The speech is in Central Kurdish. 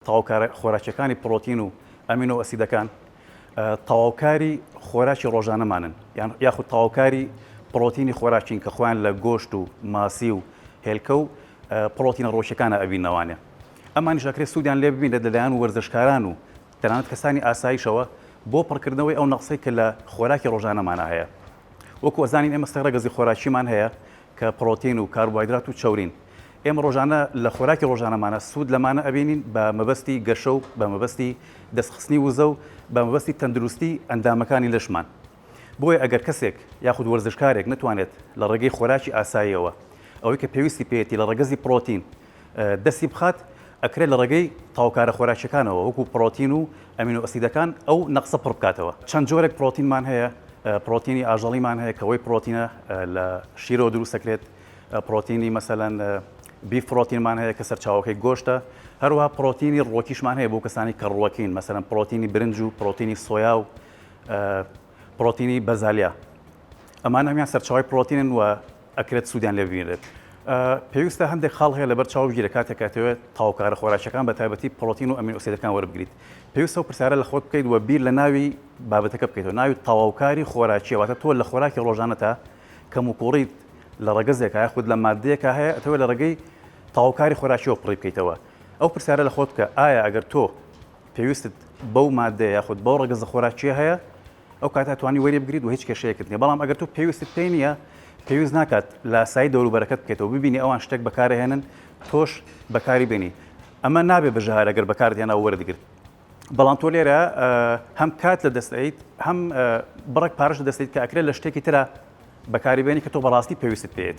تەواو خۆراکیەکانی پرۆتین و ئەمینۆ ئەسیدەکان تەواوکاری خۆراکی ڕۆژانەمانن یاخود تەواوکاری پرۆتینی خۆراکین کە خۆیان لە گۆشت و ماسی و هێلکە و پرۆتینە ڕۆژیەکانە ئەبینەوانێ ئەمانیش ئەکرێت سوودیان لێ ببینێت لەلایەن وەرزشکاران و تەنانەت کەسانی ئاساییشەوە بۆ پڕکردنەوەی ئەو نەقسەی کە لە خۆراکی ڕۆژانەمانە هەیە وەکو ئەزانین ئێمە ڕەگەزی خۆراکیمان هەیە کە پرۆتین و کاربوهایدرات و چەورین ئێمە ڕۆژانە لە خۆراکی ڕۆژانەمانە سوود لەمانە ئەبینین بە مەبەستی گەشە و بە مەبەستی دەستخستنی وزە و بە مەبەستی تەندروستی ئەندامەکانی لەشمان بۆیە ئەگەر کەسێک یاخود وەرزشکارێک نتوانێت لە ڕێگەی خۆراکی ئاساییەوە ئەوەی کە پێویستی پێێتی لە ڕەگەزی پرۆتین دەستی بخات ئەکرێت لە ڕێگەی تاوکارە خۆراکیەکانەوە وەکو پرۆتین و ئەمینۆ ئەسیدەکان ئەو نەقسە پڕ بکاتەوە چەند جۆرێک پرۆتینمان هەیە پرۆتینی ئاژەڵیمان هەیە کەەوەی پرۆتینە لە شیرەوە دروست دەکرێت پرۆتینی مەسەلەن بیف پرۆتینمان هەیە کە سەرچاوەکەی گۆشتە هەروەها پرۆتینی ڕۆکیشمان هەیە بۆ کەسانی کە ڕۆکین مەسەلەن پرۆتینی برنج و پرۆتینی سۆیا و پرۆتینی بەزالیا ئەمان هەمیان سەرچاوی پرۆتینن و ئەکرێت سوودیان لێ ببینرێت پێویستە هەندێک خاڵ هەیە لەبەر چاوگیرە کاتێکاتەوێت تاوکارە خۆراکیەکان بە تایبەتی پرۆتین و ئەمینۆ ئەسیدەکان وەربگریت پێویستە و پرسیارە لە خۆت بکەیت و بیر لە ناوی بابەتەکە بکەیتەوە ناوی تەواوکاری خۆراکیە واتە تۆ لە خۆراکی ڕۆژانەتە کەم و کوڕیت لە ڕەگەزێکە یاخود لە مادەیەکە هەیە ئەتەوێت لە ڕێگەی تەواوکاری خۆراکیەوە پڕی بکەیتەوە ئەو پرسیارە لە خۆت بکە ئایا ئەگەر تۆ پێویستت بەو مادەیە یاخود بەو ڕەگەزە خۆراکیە هەیە ئەو کاتە توانی وەری بگریت و هیچ کێشەیەکت نییە بەڵام ئەگەر تۆ پێویستت پێی نییە پێویست ناکات لە ئاسایی دەوروبەرەکەت بکەیتەوە ببینی ئەوان شتێک بەکارهێنن تۆش بەکاری بینی ئەمە نابێ بەژەهار ئەگەر بەکاردێنەوە وەردەگرت بەڵام تۆ لێرە هەم کات لە دەستیت هەم بڕێک پارەش لە دەستیت کە ئەکرێت لە شتێکی ترە بەکاری بێنی کە تۆ بەڕاستی پێویستت پێێتی